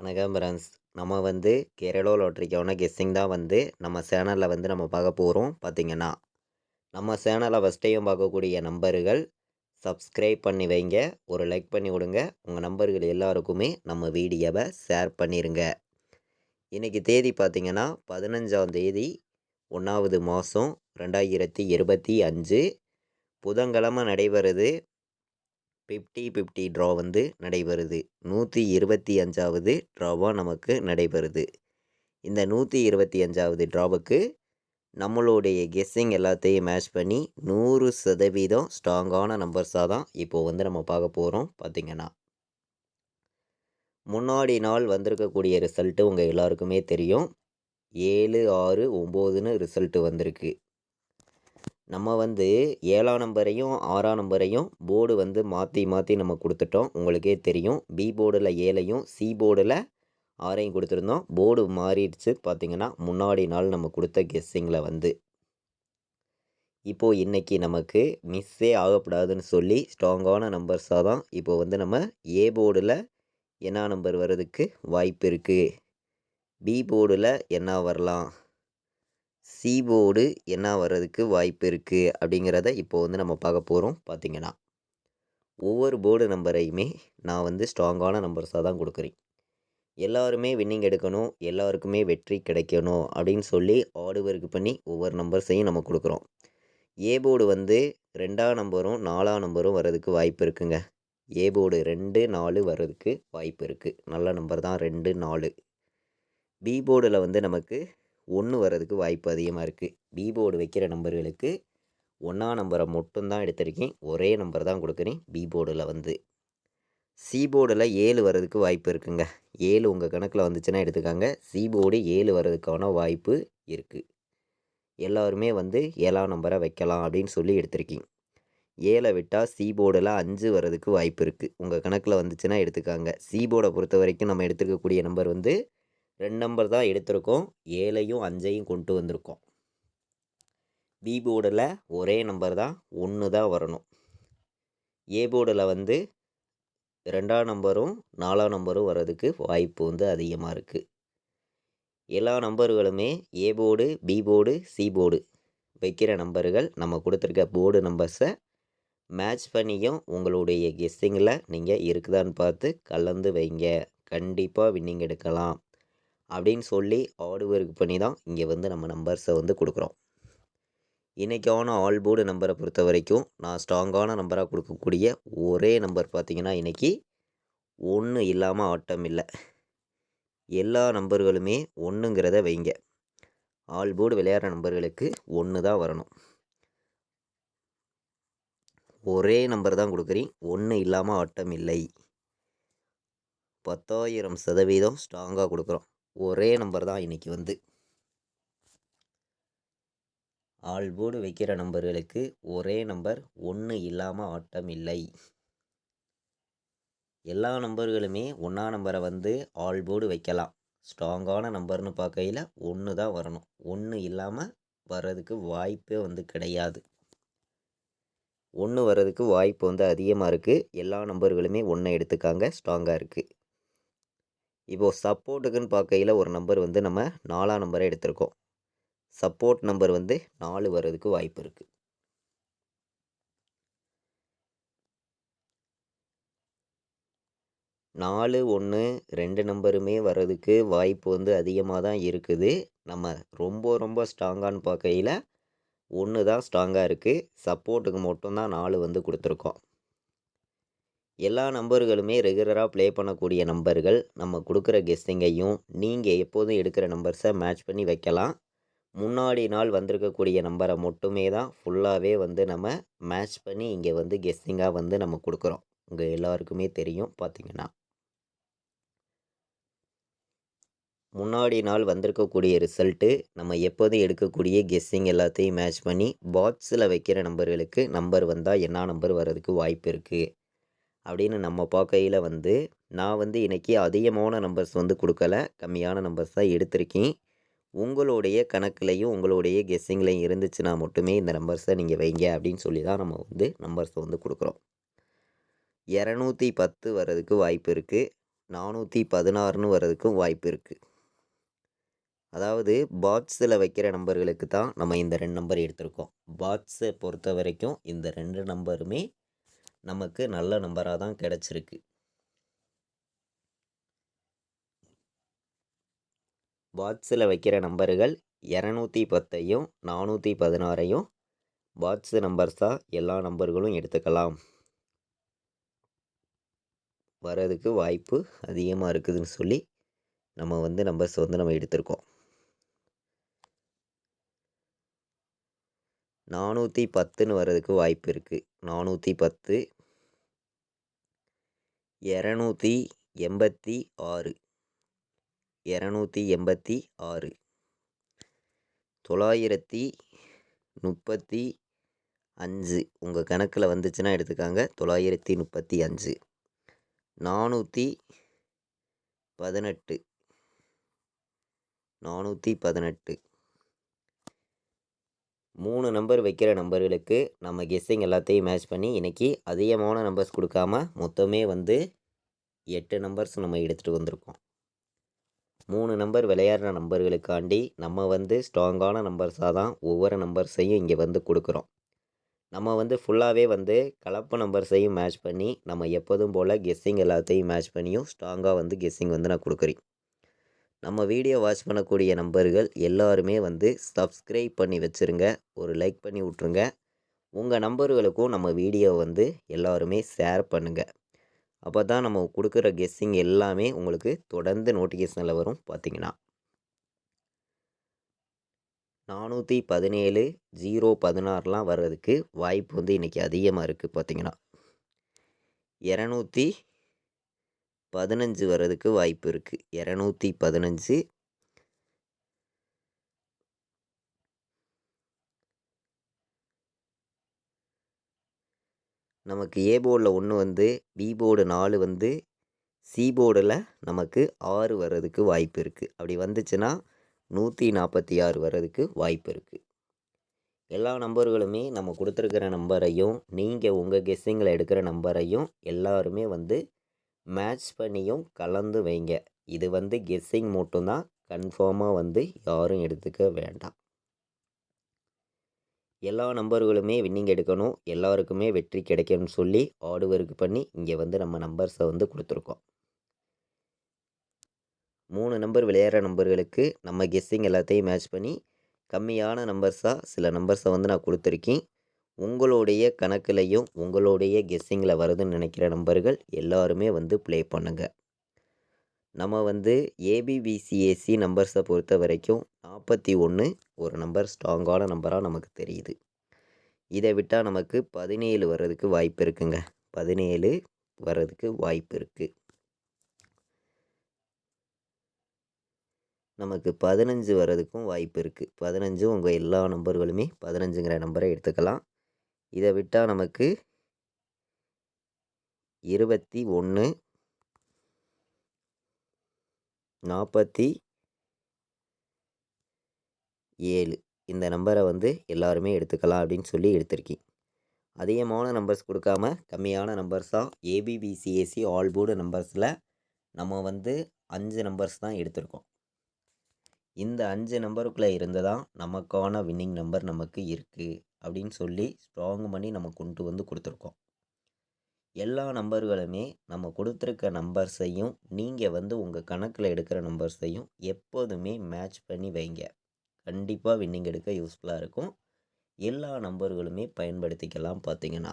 வணக்கம் ஃப்ரெண்ட்ஸ். நம்ம வந்து கேரளா லாட்ரிக்கான கெஸ்ஸிங் தான் வந்து நம்ம சேனலில் வந்து நம்ம பார்க்க போகிறோம். பார்த்தீங்கன்னா நம்ம சேனலை ஃபஸ்ட் டைம் பார்க்கக்கூடிய நம்பர்கள் சப்ஸ்கிரைப் பண்ணி வைங்க, ஒரு லைக் பண்ணி விடுங்க. உங்கள் நம்பர்கள் எல்லாருக்குமே நம்ம வீடியோவை ஷேர் பண்ணிடுங்க. இன்றைக்கி தேதி பார்த்தீங்கன்னா 15ஆம் தேதி 1வது மாதம் 2025 புதன்கிழமை நடைபெறுது. 50-50 ட்ரா வந்து நடைபெறுது. 125வது ட்ராவாக நமக்கு நடைபெறுது. இந்த 125வது ட்ராவுக்கு நம்மளுடைய கெஸ்ஸிங் எல்லாத்தையும் மேட்ச் பண்ணி 100% ஸ்ட்ராங்கான நம்பர்ஸாக தான் இப்போது வந்து நம்ம பார்க்க போகிறோம். பார்த்திங்கன்னா முன்னாடி நாள் வந்திருக்கக்கூடிய ரிசல்ட்டு உங்கள் எல்லாருக்குமே தெரியும். 7, 6, 9ன்னு ரிசல்ட்டு வந்திருக்கு. நம்ம வந்து 7ஆம் நம்பரையும் 6ஆம் நம்பரையும் போர்டு வந்து மாற்றி மாற்றி நம்ம கொடுத்துட்டோம். உங்களுக்கே தெரியும். பி போர்டில் 7ஐயும் சி போர்டில் 6ஐயும் கொடுத்துருந்தோம். போர்டு மாறிடுச்சு. பார்த்திங்கன்னா முன்னாடி நாள் நம்ம கொடுத்த கெஸ்ஸிங்கில் வந்து இப்போது இன்றைக்கி நமக்கு மிஸ்ஸே ஆகக்கூடாதுன்னு சொல்லி ஸ்ட்ராங்கான நம்பர்ஸாக தான் இப்போது வந்து நம்ம ஏ போர்டில் என்ன நம்பர் வர்றதுக்கு வாய்ப்பு இருக்குது, பி போர்டில் என்ன வரலாம், சி போர்டு என்ன வர்றதுக்கு வாய்ப்பு இருக்குது அப்படிங்கிறத இப்போது வந்து நம்ம பார்க்க போகிறோம். பார்த்திங்கன்னா ஒவ்வொரு போர்டு நம்பரையுமே நான் வந்து ஸ்ட்ராங்கான நம்பர்ஸாக தான் கொடுக்குறேன். எல்லாருமே வின்னிங் எடுக்கணும், எல்லாருக்குமே வெற்றி கிடைக்கணும் அப்படின்னு சொல்லி ஆர்டு ஒர்க் பண்ணி ஒவ்வொரு நம்பர்ஸையும் நம்ம கொடுக்குறோம். ஏ போர்டு வந்து 2ஆம் நம்பரும் 4ஆம் நம்பரும் வர்றதுக்கு வாய்ப்பு இருக்குங்க. ஏ போர்டு 2, 4 வர்றதுக்கு வாய்ப்பு இருக்குது. நல்ல நம்பர் தான் 2, 4. பி போர்டில் வந்து நமக்கு 1 வர்றதுக்கு வாய்ப்பு அதிகமாக இருக்குது. பி போர்டு வைக்கிற நம்பர்களுக்கு 1ஆம் நம்பரை மட்டும்தான் எடுத்திருக்கேன். ஒரே நம்பர் தான் கொடுக்குறேன் பி போர்டில் வந்து. சி போர்டில் 7 வர்றதுக்கு வாய்ப்பு இருக்குங்க. 7 உங்கள் கணக்கில் வந்துச்சுன்னா எடுத்துக்காங்க. சி போர்டு 7 வர்றதுக்கான வாய்ப்பு இருக்குது. எல்லாருமே வந்து 7ஆம் நம்பரை வைக்கலாம் அப்படின்னு சொல்லி எடுத்திருக்கீங்க. 7 விட்டால் சி போர்டில் 5 வர்றதுக்கு வாய்ப்பு இருக்குது. உங்கள் கணக்கில் வந்துச்சுன்னா எடுத்துக்காங்க. சி போர்டை பொறுத்த வரைக்கும் நம்ம எடுத்துக்கக்கூடிய நம்பர் வந்து 2 நம்பர் தான் எடுத்திருக்கோம். 7ஐயும் 5ஐயும் கொண்டு வந்திருக்கோம். பி போர்டில் ஒரே நம்பர் தான் 1 தான் வரணும். ஏ போர்டில் வந்து 2ஆம் நம்பரும் 4ஆம் நம்பரும் வர்றதுக்கு வாய்ப்பு வந்து அதிகமாக இருக்குது. எல்லா நம்பர்களுமே A board, B board, C board வைக்கிற நம்பர்கள் நம்ம கொடுத்துருக்க போர்டு நம்பர்ஸை மேட்ச் பண்ணியும் உங்களுடைய கெஸ்ஸிங்கில் நீங்கள் இருக்குதான்னு பார்த்து கலந்து வைங்க. கண்டிப்பாக வின்னிங் எடுக்கலாம் அப்படின்னு சொல்லி ஆர்டு ஒர்க் பண்ணி தான் இங்கே வந்து நம்ம நம்பர்ஸை வந்து கொடுக்குறோம். இன்றைக்கான ஆல் போர்டு நம்பரை பொறுத்த வரைக்கும் நான் ஸ்ட்ராங்கான நம்பராக கொடுக்கக்கூடிய ஒரே நம்பர் பார்த்திங்கன்னா இன்றைக்கி 1 இல்லாமல் ஆட்டம் இல்லை. எல்லா நம்பர்களுமே 1ங்கிறத வைங்க. ஆல் போர்டு விளையாடுற நம்பர்களுக்கு 1 தான் வரணும். ஒரே நம்பர் தான் கொடுக்குறேன். 1 இல்லாமல் ஆட்டம் இல்லை. 10,000% ஸ்ட்ராங்காக கொடுக்குறோம். ஒரே நம்பர் தான் இன்றைக்கி வந்து. ஆல் போர்டு வைக்கிற நம்பர்களுக்கு ஒரே நம்பர் 1 இல்லாமல் ஆட்டம் இல்லை. எல்லா நம்பர்களுமே 1ஆம் நம்பரை வந்து ஆல் போர்டு வைக்கலாம். ஸ்ட்ராங்கான நம்பர்னு பார்க்கையில் 1 தான் வரணும். 1 இல்லாமல் வர்றதுக்கு வாய்ப்பே வந்து கிடையாது. 1 வர்றதுக்கு வாய்ப்பு வந்து அதிகமாக இருக்குது. எல்லா நம்பர்களுமே 1 எடுத்துக்காங்க. ஸ்ட்ராங்காக இருக்குது. இப்போது சப்போர்ட்டுக்குன்னு பார்க்கையில் ஒரு நம்பர் வந்து நம்ம 4ஆம் நம்பரை எடுத்திருக்கோம். சப்போர்ட் நம்பர் வந்து 4 வர்றதுக்கு வாய்ப்பு இருக்குது. 4, 1, 2 நம்பருமே வர்றதுக்கு வாய்ப்பு வந்து அதிகமாக தான் இருக்குது. நம்ம ரொம்ப ஸ்ட்ராங்கான்னு பார்க்கையில் 1 தான் ஸ்ட்ராங்காக இருக்குது. சப்போர்ட்டுக்கு மட்டும்தான் 4 வந்து கொடுத்துருக்கோம். எல்லா நம்பர்களுமே ரெகுலராக ப்ளே பண்ணக்கூடிய நம்பர்கள். நம்ம கொடுக்குற கெஸ்ஸிங்கையும் நீங்கள் எப்போதும் எடுக்கிற நம்பர்ஸை மேட்ச் பண்ணி வைக்கலாம். முன்னாடி நாள் வந்திருக்கக்கூடிய நம்பரை மட்டுமே தான் ஃபுல்லாகவே வந்து நம்ம மேட்ச் பண்ணி இங்கே வந்து கெஸ்ஸிங்காக வந்து நம்ம கொடுக்குறோம். உங்கள் எல்லாருக்குமே தெரியும். பார்த்திங்கன்னா முன்னாடி நாள் வந்திருக்கக்கூடிய ரிசல்ட்டு நம்ம எப்போதும் எடுக்கக்கூடிய கெஸ்ஸிங் எல்லாத்தையும் மேட்ச் பண்ணி பாக்ஸில் வைக்கிற நம்பர்களுக்கு நம்பர் வந்தால் என்ன நம்பர் வர்றதுக்கு வாய்ப்பு இருக்குது அப்படின்னு நம்ம பார்க்கையில் வந்து நான் வந்து இன்றைக்கி அதிகமான நம்பர்ஸ் வந்து கொடுக்கல, கம்மியான நம்பர்ஸ் தான் எடுத்திருக்கேன். உங்களுடைய கணக்குலையும் உங்களுடைய கெஸ்ஸிங்லையும் இருந்துச்சுன்னா மட்டுமே இந்த நம்பர்ஸை நீங்கள் வைங்க அப்படின்னு சொல்லி தான் நம்ம வந்து நம்பர்ஸை வந்து கொடுக்குறோம். 210 வர்றதுக்கு வாய்ப்பு இருக்குது. 416ன்னு வர்றதுக்கும் வாய்ப்பு இருக்குது. அதாவது பாக்ஸில் வைக்கிற நம்பர்களுக்கு தான் நம்ம இந்த 2 நம்பர் எடுத்திருக்கோம். பாக்ஸை பொறுத்த வரைக்கும் இந்த 2 நம்பருமே நமக்கு நல்ல நம்பராக தான் கிடச்சிருக்கு. பாக்ஸில் வைக்கிற நம்பர்கள் 210ஐயும் 416ஐயும் பாக்ஸு நம்பர்ஸாக எல்லா நம்பர்களும் எடுத்துக்கலாம். வர்றதுக்கு வாய்ப்பு அதிகமாக இருக்குதுன்னு சொல்லி நம்ம நம்பர்ஸ் நம்ம எடுத்திருக்கோம். 410ன்னு வர்றதுக்கு வாய்ப்பு இருக்குது. 410, 286, 286, 935 உங்கள் கணக்கில் வந்துச்சுன்னா எடுத்துக்காங்க. 935, 418, 418 3 நம்பர் வைக்கிற நம்பர்களுக்கு நம்ம கெஸ்ஸிங் எல்லாத்தையும் மேட்ச் பண்ணி இன்றைக்கி அதிகமான நம்பர்ஸ் கொடுக்காம மொத்தமே 8 நம்பர்ஸ் நம்ம எடுத்துகிட்டு வந்திருக்கோம். 3 நம்பர் விளையாடுற நம்பர்களுக்காண்டி நம்ம ஸ்ட்ராங்கான நம்பர்ஸாக தான் ஒவ்வொரு நம்பர்ஸையும் இங்கே கொடுக்குறோம். நம்ம ஃபுல்லாகவே கலப்பு நம்பர்ஸையும் மேட்ச் பண்ணி நம்ம எப்போதும் போல் கெஸ்ஸிங் எல்லாத்தையும் மேட்ச் பண்ணியும் ஸ்ட்ராங்காக கெஸ்ஸிங் நான் கொடுக்குறேன். நம்ம வீடியோ வாட்ச் பண்ணக்கூடிய நம்பர்கள் எல்லாருமே சப்ஸ்கிரைப் பண்ணி வச்சுருங்க. ஒரு லைக் பண்ணி விட்ருங்க. உங்கள் நம்பர்களுக்கும் நம்ம வீடியோ எல்லாருமே ஷேர் பண்ணுங்கள். அப்போ தான் நம்ம கொடுக்குற கெஸ்ஸிங் எல்லாமே உங்களுக்கு தொடர்ந்து நோட்டிஃபிகேஷனில் வரும். பார்த்தீங்கன்னா 417, 016லாம் வர்றதுக்கு வாய்ப்பு இன்றைக்கி அதிகமாக இருக்குது. பார்த்தீங்கன்னா 215 வர்றதுக்கு வாய்ப்பு இருக்குது. 215, நமக்கு ஏ போர்டில் 1 பி போர்டு 4 சி போர்டில் நமக்கு 6 வர்றதுக்கு வாய்ப்பு இருக்குது. அப்படி வந்துச்சுன்னா 146 வர்றதுக்கு வாய்ப்பு இருக்குது. எல்லா நம்பர்களுமே நம்ம கொடுத்துருக்கிற நம்பரையும் நீங்கள் உங்கள் கெஸ்ஸிங்கில் எடுக்கிற நம்பரையும் எல்லாருமே மேட்ச் பண்ணியும் கலந்து வைங்க. இது கெஸ்ஸிங் மட்டும்தான். கன்ஃபார்மாக யாரும் எடுத்துக்க வேண்டாம். எல்லா நம்பர்களுமே வின்னிங் எடுக்கணும், எல்லாருக்குமே வெற்றி கிடைக்கணும்னு சொல்லி ஹார்ட் ஒர்க் பண்ணி இங்கே நம்ம நம்பர்ஸை கொடுத்துருக்கோம். 3 நம்பர் விளையாடுற நம்பர்களுக்கு நம்ம கெஸ்ஸிங் எல்லாத்தையும் மேட்ச் பண்ணி கம்மியான நம்பர்ஸாக சில நம்பர்ஸை நான் கொடுத்துருக்கேன். உங்களுடைய கணக்குலையும் உங்களுடைய கெஸ்ஸிங்கில் வருதுன்னு நினைக்கிற நம்பர்கள் எல்லாருமே ப்ளே பண்ணுங்கள். நம்ம ஏபிபிசிஏசி நம்பர்ஸை பொறுத்த வரைக்கும் 41 ஒரு நம்பர் ஸ்ட்ராங்கான நம்பராக நமக்கு தெரியுது. இதை விட்டால் நமக்கு 17 வர்றதுக்கு வாய்ப்பு இருக்குங்க. 17 வர்றதுக்கு வாய்ப்பு இருக்குது. நமக்கு 15 வர்றதுக்கும் வாய்ப்பு இருக்குது. 15 உங்கள் எல்லா நம்பர்களுமே 15ங்கிற நம்பரை எடுத்துக்கலாம். இதை விட்டால் நமக்கு 21, 47 இந்த நம்பரை எல்லாருமே எடுத்துக்கலாம் அப்படின்னு சொல்லி எடுத்திருக்கேன். அதிகமான நம்பர்ஸ் கொடுக்காம கம்மியான நம்பர்ஸாக ஏபிபிசிஏசி ஆல் போர்டு நம்பர்ஸில் நம்ம 5 நம்பர்ஸ் தான் எடுத்திருக்கோம். இந்த 5 நம்பருக்குள்ளே இருந்து தான் நமக்கான வின்னிங் நம்பர் நமக்கு இருக்குது அப்படின்னு சொல்லி ஸ்ட்ராங் பண்ணி நம்ம கொண்டு கொடுத்துருக்கோம். எல்லா நம்பர்களுமே நம்ம கொடுத்துருக்க நம்பர்ஸையும் நீங்கள் உங்கள் கணக்கில் எடுக்கிற நம்பர்ஸையும் எப்போதுமே மேட்ச் பண்ணி வைங்க. கண்டிப்பாக வின்னிங் எடுக்க யூஸ்ஃபுல்லாக இருக்கும். எல்லா நம்பர்களுமே பயன்படுத்திக்கலாம். பார்த்தீங்கன்னா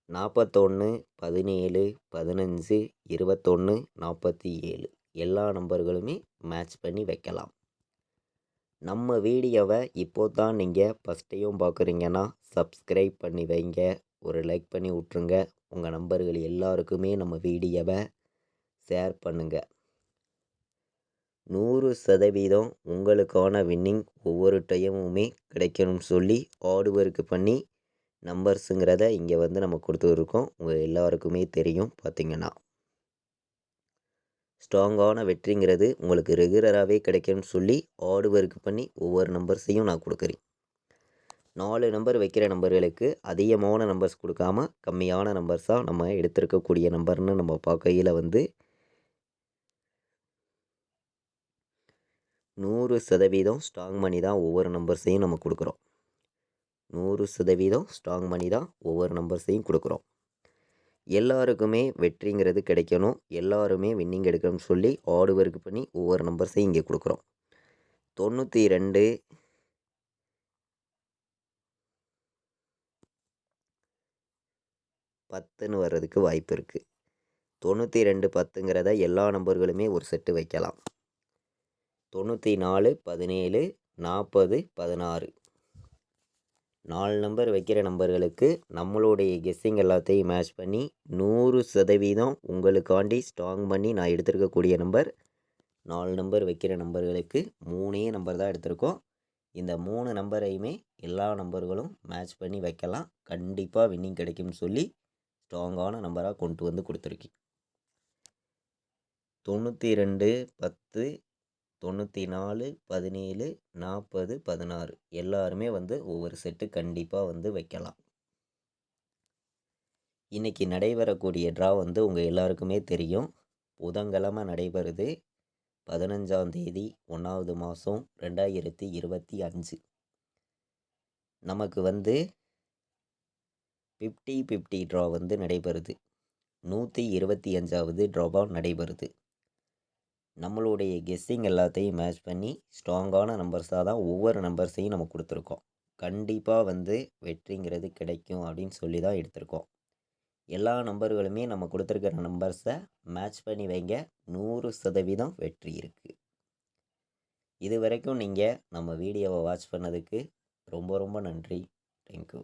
41, 17, 15, 21, 47 எல்லா நம்பர்களுமே மேட்ச் பண்ணி வைக்கலாம். நம்ம வீடியோவை இப்போ தான் நீங்கள் ஃபஸ்ட்டையும் பார்க்குறீங்கன்னா சப்ஸ்கிரைப் பண்ணி வைங்க. ஒரு லைக் பண்ணி விட்ருங்க. உங்கள் நம்பர்கள் எல்லாருக்குமே நம்ம வீடியோவை ஷேர் பண்ணுங்கள். 100% உங்களுக்கான வின்னிங் ஒவ்வொரு டைமுமே கிடைக்கணும்னு சொல்லி ஹார்ட் ஒர்க் பண்ணி நம்பர்ஸுங்கிறத இங்கே நம்ம கொடுத்துருக்கோம். உங்கள் எல்லாருக்குமே தெரியும். பார்த்திங்கன்னா ஸ்ட்ராங்கான வெற்றிங்கிறது உங்களுக்கு ரெகுலராகவே கிடைக்கும்னு சொல்லி ஹார்ட் ஒர்க் பண்ணி ஒவ்வொரு நம்பர்ஸையும் நான் கொடுக்குறேன். 4 நம்பர் வைக்கிற நம்பர்களுக்கு அதிகமான நம்பர்ஸ் கொடுக்காம கம்மியான நம்பர்ஸாக நம்ம எடுத்திருக்கக்கூடிய நம்பர்னு நம்ம பார்க்கையில் வந்து 100% ஸ்ட்ராங் பண்ணி தான் ஒவ்வொரு நம்பர்ஸையும் நம்ம கொடுக்குறோம். 100% ஸ்ட்ராங் பண்ணி தான் ஒவ்வொரு நம்பர்ஸையும் கொடுக்குறோம். எல்லாருக்குமே வெற்றிங்கிறது கிடைக்கணும், எல்லாருமே வின்னிங் எடுக்கணும்னு சொல்லி ஹார்டு ஒர்க் பண்ணி ஒவ்வொரு நம்பர்ஸையும் இங்கே கொடுக்குறோம். 92 10ன்னு வர்றதுக்கு வாய்ப்பு இருக்குது. 92 10ங்கிறத எல்லா நம்பர்களுமே ஒரு செட்டு வைக்கலாம். 94 17 40 16 4 நம்பர் வைக்கிற நம்பர்களுக்கு நம்மளுடைய கெஸ்ஸிங் எல்லாத்தையும் மேட்ச் பண்ணி 100% உங்களுக்காண்டி ஸ்ட்ராங் பண்ணி நான் எடுத்திருக்கக்கூடிய நம்பர் 4 நம்பர் வைக்கிற நம்பர்களுக்கு 3 நம்பர் தான் எடுத்திருக்கோம். இந்த 3 நம்பரையுமே எல்லா நம்பர்களும் மேட்ச் பண்ணி வைக்கலாம். கண்டிப்பாக வின்னிங் கிடைக்கும்னு சொல்லி ஸ்ட்ராங்கான நம்பராக கொண்டு வந்து கொடுத்துருக்கேன். 92 10 94 17 40 16 எல்லாருமே வந்து ஒவ்வொரு செட்டு கண்டிப்பாக வந்து வைக்கலாம். இன்றைக்கி நடைபெறக்கூடிய ட்ரா வந்து உங்கள் எல்லாருக்குமே தெரியும். புதன்கிழமை நடைபெறுது. 15ஆம் தேதி 1வது மாதம் 2025. நமக்கு வந்து 50-50 ட்ரா வந்து நடைபெறுது. 125வது ட்ராவாக நடைபெறுது. நம்மளுடைய கெஸ்ஸிங் எல்லாத்தையும் மேட்ச் பண்ணி ஸ்ட்ராங்கான நம்பர்ஸாக தான் ஒவ்வொரு நம்பர்ஸையும் நம்ம கொடுத்துருக்கோம். கண்டிப்பாக வந்து வெற்றிங்கிறது கிடைக்கும் அப்படின்னு சொல்லி தான் எடுத்திருக்கோம். எல்லா நம்பர்களுமே நம்ம கொடுத்துருக்கிற நம்பர்ஸை மேட்ச் பண்ணி வைங்க. 100% வெற்றி இருக்குது. இது வரைக்கும் நீங்கள் நம்ம வீடியோவை வாட்ச் பண்ணதுக்கு ரொம்ப ரொம்ப நன்றி. தேங்க்யூ.